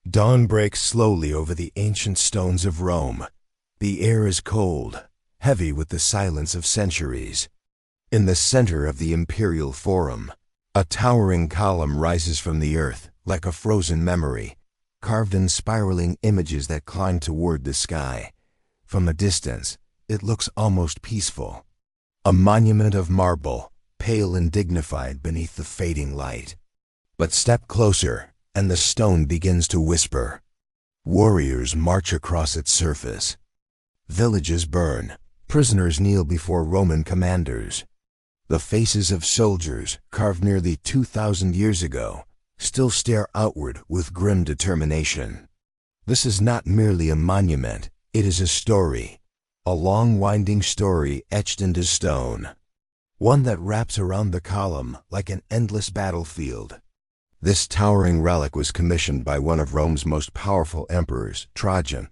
Dawn breaks slowly over the ancient stones of Rome. The air is cold, heavy with the silence of centuries. In the center of the imperial forum, a towering column rises from the earth like a frozen memory, carved in spiraling images that climb toward the sky. From a distance, it looks almost peaceful. A monument of marble, pale and dignified beneath the fading light. But step closer, and the stone begins to whisper. Warriors march across its surface. Villages burn. Prisoners kneel before Roman commanders. The faces of soldiers, carved nearly 2,000 years ago, still stare outward with grim determination. This is not merely a monument, it is a story. A long winding story etched into stone. One that wraps around the column like an endless battlefield. This towering relic was commissioned by one of Rome's most powerful emperors, Trajan,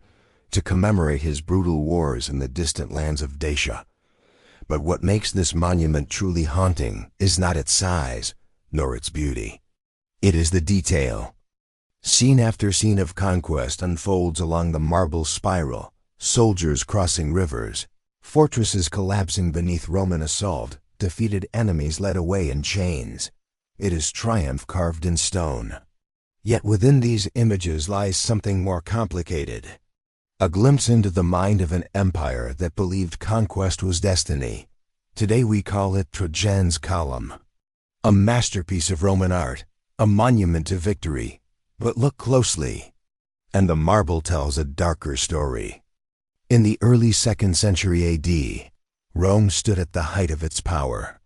to commemorate his brutal wars in the distant lands of Dacia. But what makes this monument truly haunting is not its size, nor its beauty. It is the detail. Scene after scene of conquest unfolds along the marble spiral, soldiers crossing rivers, fortresses collapsing beneath Roman assault, defeated enemies led away in chains. It is triumph carved in stone. Yet within these images lies something more complicated. A glimpse into the mind of an empire that believed conquest was destiny. Today we call it Trajan's Column. A masterpiece of Roman art, a monument to victory. But look closely, and the marble tells a darker story. In the early 2nd century AD, Rome stood at the height of its power.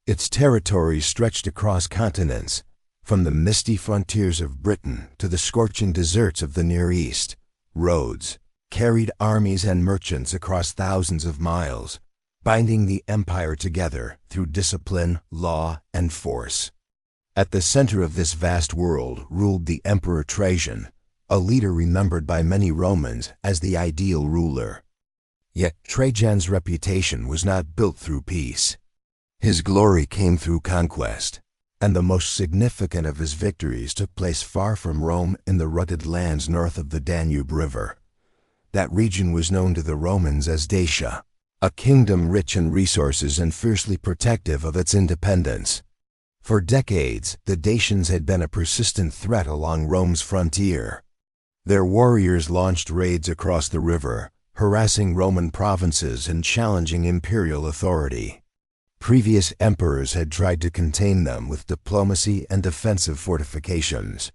Its territory stretched across continents, from the misty frontiers of Britain to the scorching deserts of the Near East. Roads carried armies and merchants across thousands of miles, binding the empire together through discipline, law, and force. At the center of this vast world ruled the Emperor Trajan, a leader remembered by many Romans as the ideal ruler. Yet Trajan's reputation was not built through peace. His glory came through conquest, and the most significant of his victories took place far from Rome in the rugged lands north of the Danube River. That region was known to the Romans as Dacia, a kingdom rich in resources and fiercely protective of its independence. For decades, the Dacians had been a persistent threat along Rome's frontier. Their warriors launched raids across the river, harassing Roman provinces and challenging imperial authority. Previous emperors had tried to contain them with diplomacy and defensive fortifications.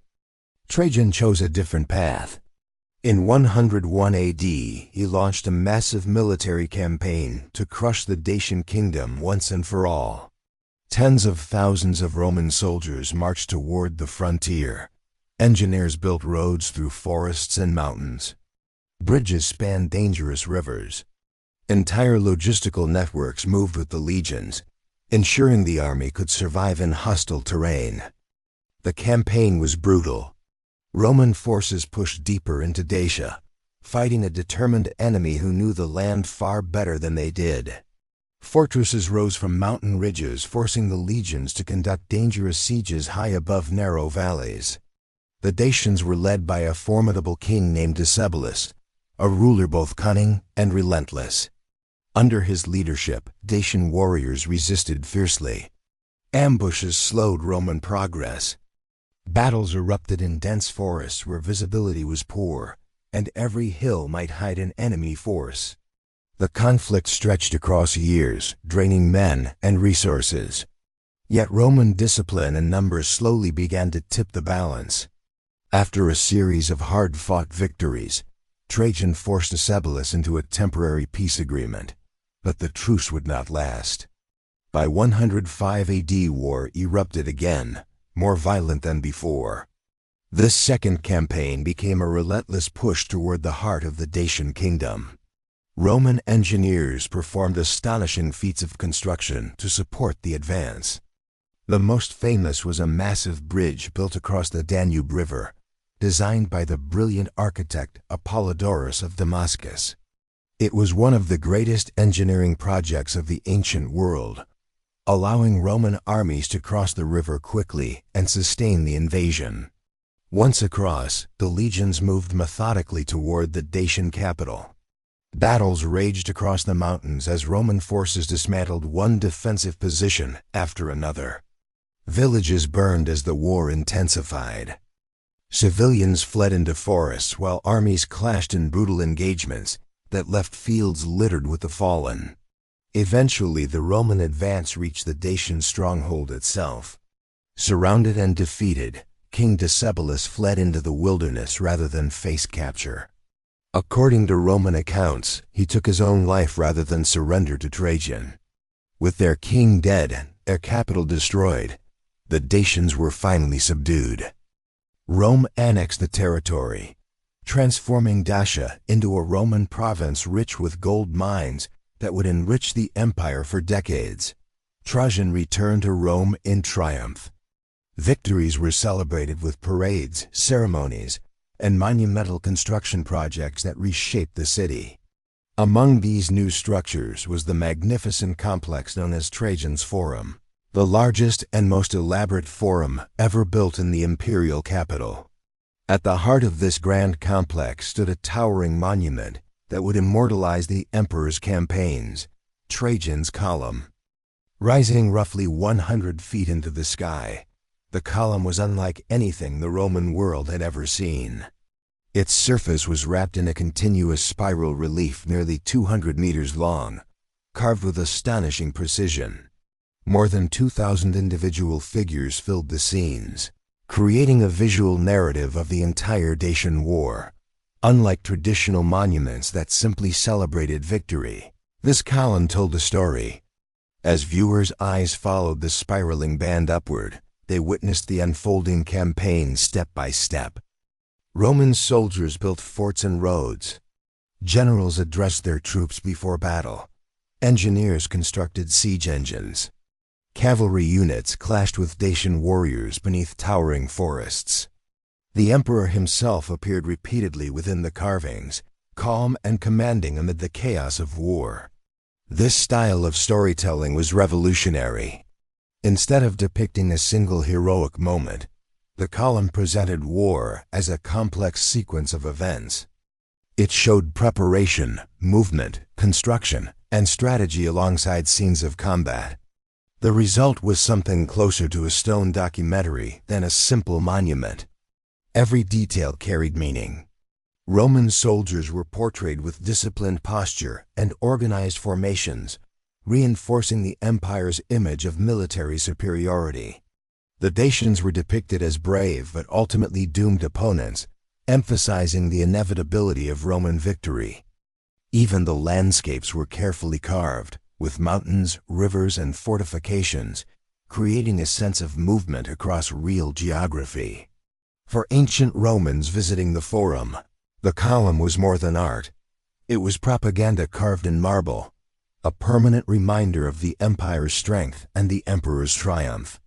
Trajan chose a different path. In 101 AD, he launched a massive military campaign to crush the Dacian kingdom once and for all. Tens of thousands of Roman soldiers marched toward the frontier. Engineers built roads through forests and mountains. Bridges spanned dangerous rivers. Entire logistical networks moved with the legions, ensuring the army could survive in hostile terrain. The campaign was brutal. Roman forces pushed deeper into Dacia, fighting a determined enemy who knew the land far better than they did. Fortresses rose from mountain ridges, forcing the legions to conduct dangerous sieges high above narrow valleys. The Dacians were led by a formidable king named Decebalus, a ruler both cunning and relentless. Under his leadership, Dacian warriors resisted fiercely. Ambushes slowed Roman progress. Battles erupted in dense forests where visibility was poor, and every hill might hide an enemy force. The conflict stretched across years, draining men and resources. Yet Roman discipline and numbers slowly began to tip the balance. After a series of hard-fought victories, Trajan forced Decebalus into a temporary peace agreement. But the truce would not last. By 105 AD, war erupted again, more violent than before. This second campaign became a relentless push toward the heart of the Dacian kingdom. Roman engineers performed astonishing feats of construction to support the advance. The most famous was a massive bridge built across the Danube River, designed by the brilliant architect Apollodorus of Damascus. It was one of the greatest engineering projects of the ancient world, allowing Roman armies to cross the river quickly and sustain the invasion. Once across, the legions moved methodically toward the Dacian capital. Battles raged across the mountains as Roman forces dismantled one defensive position after another. Villages burned as the war intensified. Civilians fled into forests while armies clashed in brutal engagements that left fields littered with the fallen. Eventually, the Roman advance reached the Dacian stronghold itself. Surrounded and defeated, King Decebalus fled into the wilderness rather than face capture. According to Roman accounts, he took his own life rather than surrender to Trajan. With their king dead and their capital destroyed, the Dacians were finally subdued. Rome annexed the territory, transforming Dacia into a Roman province rich with gold mines that would enrich the empire for decades. Trajan returned to Rome in triumph. Victories were celebrated with parades, ceremonies, and monumental construction projects that reshaped the city. Among these new structures was the magnificent complex known as Trajan's Forum, the largest and most elaborate forum ever built in the imperial capital. At the heart of this grand complex stood a towering monument that would immortalize the emperor's campaigns, Trajan's Column. Rising roughly 100 feet into the sky, the column was unlike anything the Roman world had ever seen. Its surface was wrapped in a continuous spiral relief nearly 200 meters long, carved with astonishing precision. More than 2,000 individual figures filled the scenes, creating a visual narrative of the entire Dacian War. Unlike traditional monuments that simply celebrated victory, this column told a story. As viewers' eyes followed the spiraling band upward, they witnessed the unfolding campaign step by step. Roman soldiers built forts and roads. Generals addressed their troops before battle. Engineers constructed siege engines. Cavalry units clashed with Dacian warriors beneath towering forests. The emperor himself appeared repeatedly within the carvings, calm and commanding amid the chaos of war. This style of storytelling was revolutionary. Instead of depicting a single heroic moment, the column presented war as a complex sequence of events. It showed preparation, movement, construction, and strategy alongside scenes of combat. The result was something closer to a stone documentary than a simple monument. Every detail carried meaning. Roman soldiers were portrayed with disciplined posture and organized formations, reinforcing the empire's image of military superiority. The Dacians were depicted as brave but ultimately doomed opponents, emphasizing the inevitability of Roman victory. Even the landscapes were carefully carved, with mountains, rivers, and fortifications, creating a sense of movement across real geography. For ancient Romans visiting the Forum, the column was more than art. It was propaganda carved in marble, a permanent reminder of the empire's strength and the emperor's triumph.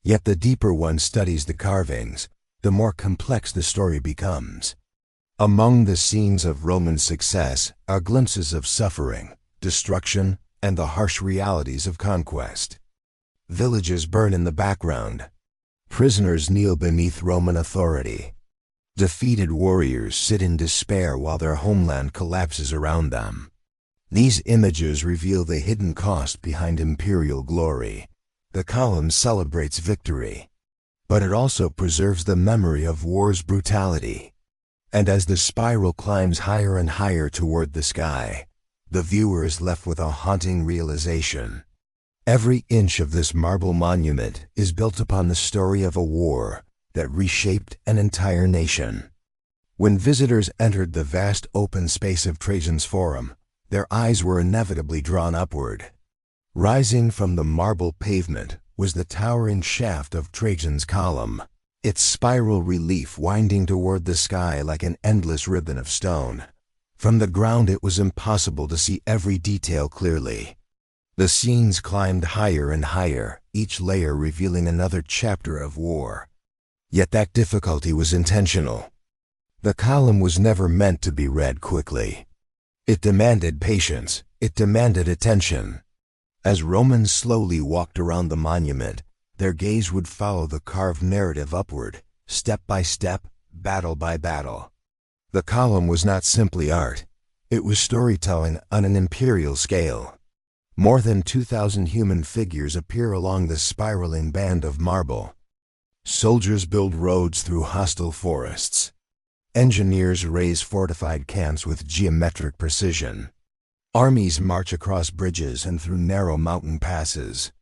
Yet the deeper one studies the carvings, the more complex the story becomes. Among the scenes of Roman success are glimpses of suffering, destruction, and the harsh realities of conquest. Villages burn in the background. Prisoners kneel beneath Roman authority. Defeated warriors sit in despair while their homeland collapses around them. These images reveal the hidden cost behind imperial glory. The column celebrates victory, but it also preserves the memory of war's brutality. And as the spiral climbs higher and higher toward the sky, the viewer is left with a haunting realization. Every inch of this marble monument is built upon the story of a war that reshaped an entire nation. When visitors entered the vast open space of Trajan's Forum, their eyes were inevitably drawn upward. Rising from the marble pavement was the towering shaft of Trajan's Column, its spiral relief winding toward the sky like an endless ribbon of stone. From the ground it was impossible to see every detail clearly. The scenes climbed higher and higher, each layer revealing another chapter of war. Yet that difficulty was intentional. The column was never meant to be read quickly. It demanded patience, it demanded attention. As Romans slowly walked around the monument, their gaze would follow the carved narrative upward, step by step, battle by battle. The column was not simply art. It was storytelling on an imperial scale. More than 2,000 human figures appear along the spiraling band of marble. Soldiers build roads through hostile forests. Engineers raise fortified camps with geometric precision. Armies march across bridges and through narrow mountain passes.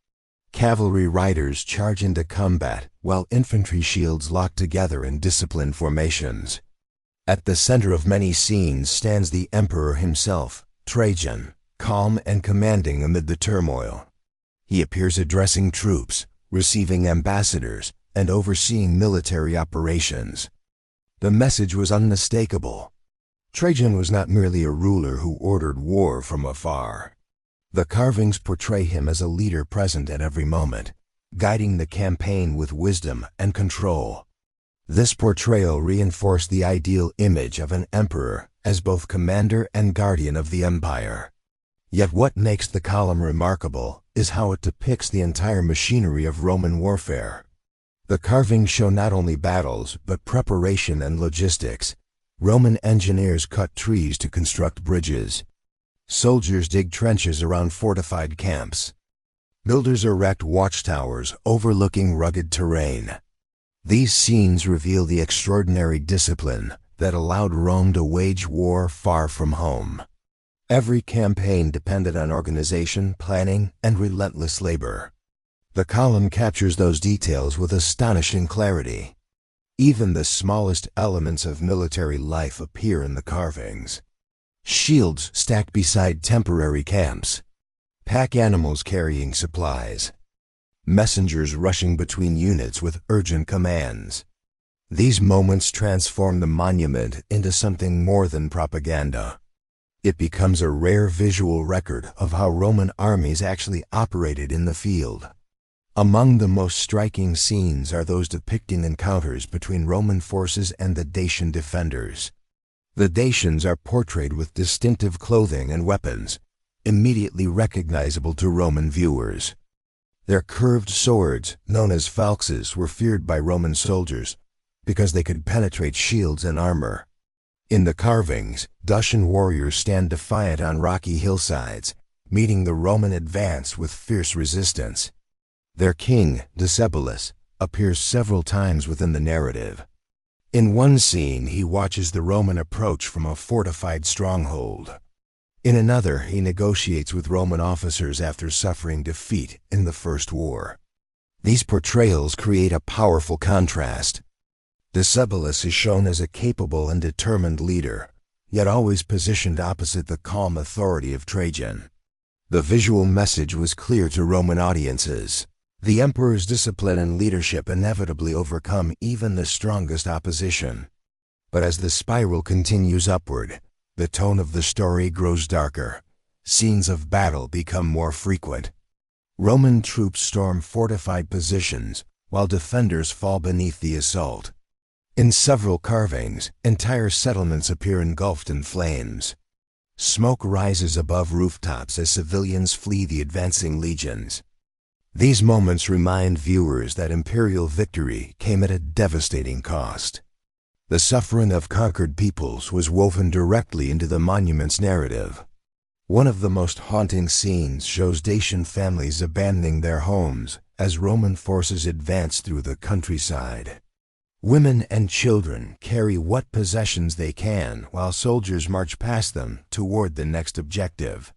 Cavalry riders charge into combat, while infantry shields lock together in disciplined formations. At the center of many scenes stands the emperor himself, Trajan, calm and commanding amid the turmoil. He appears addressing troops, receiving ambassadors, and overseeing military operations. The message was unmistakable. Trajan was not merely a ruler who ordered war from afar. The carvings portray him as a leader present at every moment, guiding the campaign with wisdom and control. This portrayal reinforced the ideal image of an emperor as both commander and guardian of the empire. Yet what makes the column remarkable is how it depicts the entire machinery of Roman warfare. The carvings show not only battles, but preparation and logistics. Roman engineers cut trees to construct bridges. Soldiers dig trenches around fortified camps. Builders erect watchtowers overlooking rugged terrain. These scenes reveal the extraordinary discipline that allowed Rome to wage war far from home. Every campaign depended on organization, planning, and relentless labor. The column captures those details with astonishing clarity. Even the smallest elements of military life appear in the carvings. Shields stacked beside temporary camps. Pack animals carrying supplies. Messengers rushing between units with urgent commands. These moments transform the monument into something more than propaganda. It becomes a rare visual record of how Roman armies actually operated in the field. Among the most striking scenes are those depicting encounters between Roman forces and the Dacian defenders. The Dacians are portrayed with distinctive clothing and weapons, immediately recognizable to Roman viewers. Their curved swords, known as falxes, were feared by Roman soldiers because they could penetrate shields and armor. In the carvings, Dacian warriors stand defiant on rocky hillsides, meeting the Roman advance with fierce resistance. Their king, Decebalus, appears several times within the narrative. In one scene, he watches the Roman approach from a fortified stronghold. In another, he negotiates with Roman officers after suffering defeat in the First War. These portrayals create a powerful contrast. Decebalus is shown as a capable and determined leader, yet always positioned opposite the calm authority of Trajan. The visual message was clear to Roman audiences. The emperor's discipline and leadership inevitably overcome even the strongest opposition. But as the spiral continues upward, the tone of the story grows darker. Scenes of battle become more frequent. Roman troops storm fortified positions, while defenders fall beneath the assault. In several carvings, entire settlements appear engulfed in flames. Smoke rises above rooftops as civilians flee the advancing legions. These moments remind viewers that imperial victory came at a devastating cost. The suffering of conquered peoples was woven directly into the monument's narrative. One of the most haunting scenes shows Dacian families abandoning their homes as Roman forces advance through the countryside. Women and children carry what possessions they can while soldiers march past them toward the next objective.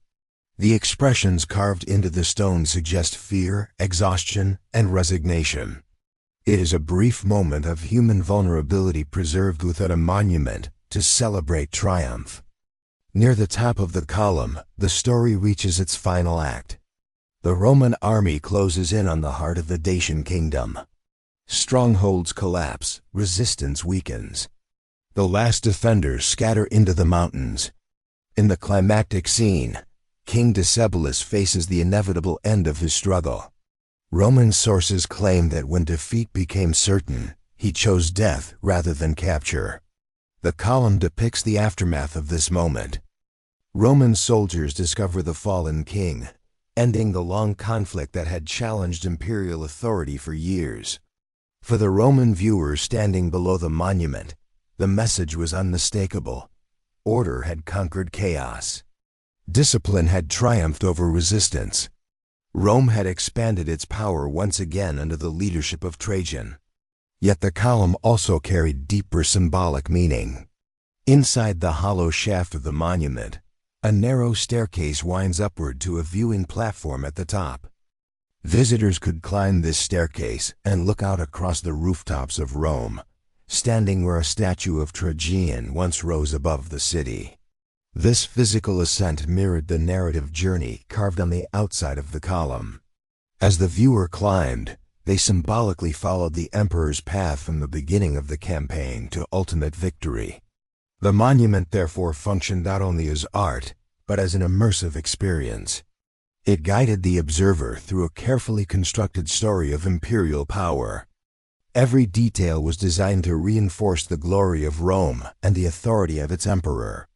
The expressions carved into the stone suggest fear, exhaustion, and resignation. It is a brief moment of human vulnerability preserved within a monument to celebrate triumph. Near the top of the column, the story reaches its final act. The Roman army closes in on the heart of the Dacian kingdom. Strongholds collapse, resistance weakens. The last defenders scatter into the mountains. In the climactic scene, King Decebalus faces the inevitable end of his struggle. Roman sources claim that when defeat became certain, he chose death rather than capture. The column depicts the aftermath of this moment. Roman soldiers discover the fallen king, ending the long conflict that had challenged imperial authority for years. For the Roman viewer standing below the monument, the message was unmistakable. Order had conquered chaos. Discipline had triumphed over resistance. Rome had expanded its power once again under the leadership of Trajan. Yet the column also carried deeper symbolic meaning. Inside the hollow shaft of the monument, a narrow staircase winds upward to a viewing platform at the top. Visitors could climb this staircase and look out across the rooftops of Rome, standing where a statue of Trajan once rose above the city. This physical ascent mirrored the narrative journey carved on the outside of the column. As the viewer climbed, they symbolically followed the emperor's path from the beginning of the campaign to ultimate victory. The monument therefore functioned not only as art, but as an immersive experience. It guided the observer through a carefully constructed story of imperial power. Every detail was designed to reinforce the glory of Rome and the authority of its emperor.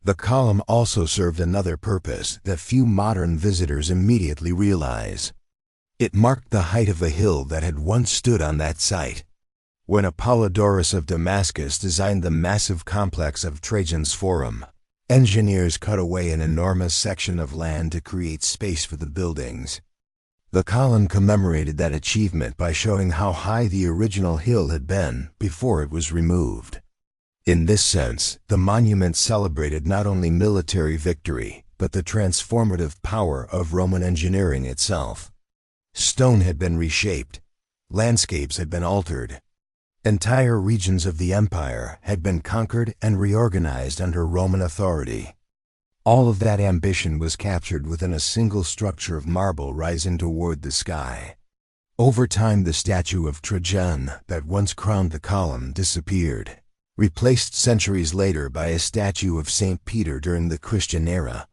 The column also served another purpose that few modern visitors immediately realize. It marked the height of a hill that had once stood on that site. When Apollodorus of Damascus designed the massive complex of Trajan's Forum, engineers cut away an enormous section of land to create space for the buildings. The column commemorated that achievement by showing how high the original hill had been before it was removed. In this sense, the monument celebrated not only military victory, but the transformative power of Roman engineering itself. Stone had been reshaped, landscapes had been altered. Entire regions of the empire had been conquered and reorganized under Roman authority. All of that ambition was captured within a single structure of marble rising toward the sky. Over time, the statue of Trajan that once crowned the column disappeared, replaced centuries later by a statue of St. Peter during the Christian era.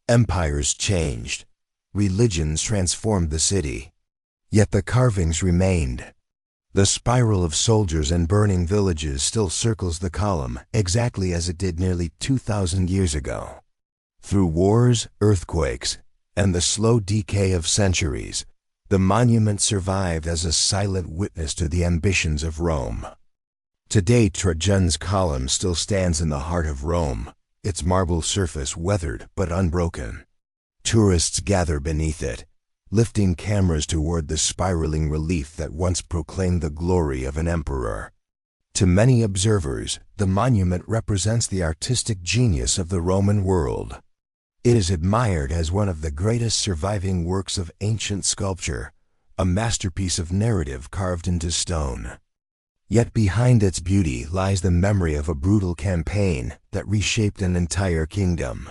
Empires changed. Religions transformed the city. Yet the carvings remained. The spiral of soldiers and burning villages still circles the column exactly as it did nearly 2,000 years ago. Through wars, earthquakes, and the slow decay of centuries, the monument survived as a silent witness to the ambitions of Rome. Today, Trajan's column still stands in the heart of Rome, its marble surface weathered but unbroken. Tourists gather beneath it, lifting cameras toward the spiraling relief that once proclaimed the glory of an emperor. To many observers, the monument represents the artistic genius of the Roman world. It is admired as one of the greatest surviving works of ancient sculpture, a masterpiece of narrative carved into stone. Yet behind its beauty lies the memory of a brutal campaign that reshaped an entire kingdom.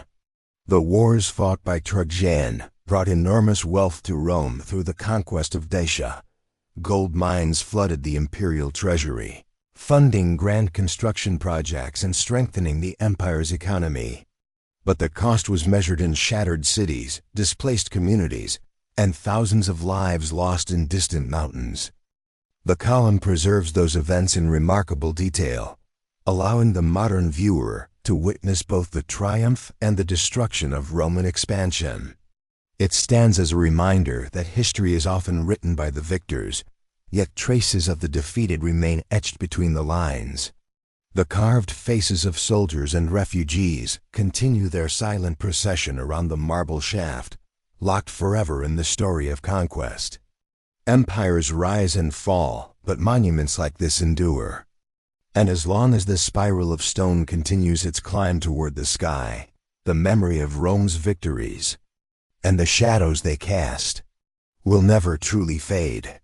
The wars fought by Trajan brought enormous wealth to Rome through the conquest of Dacia. Gold mines flooded the imperial treasury, funding grand construction projects and strengthening the empire's economy. But the cost was measured in shattered cities, displaced communities, and thousands of lives lost in distant mountains. The column preserves those events in remarkable detail, allowing the modern viewer to witness both the triumph and the destruction of Roman expansion. It stands as a reminder that history is often written by the victors, yet traces of the defeated remain etched between the lines. The carved faces of soldiers and refugees continue their silent procession around the marble shaft, locked forever in the story of conquest. Empires rise and fall, but monuments like this endure. And as long as the spiral of stone continues its climb toward the sky, the memory of Rome's victories and the shadows they cast will never truly fade.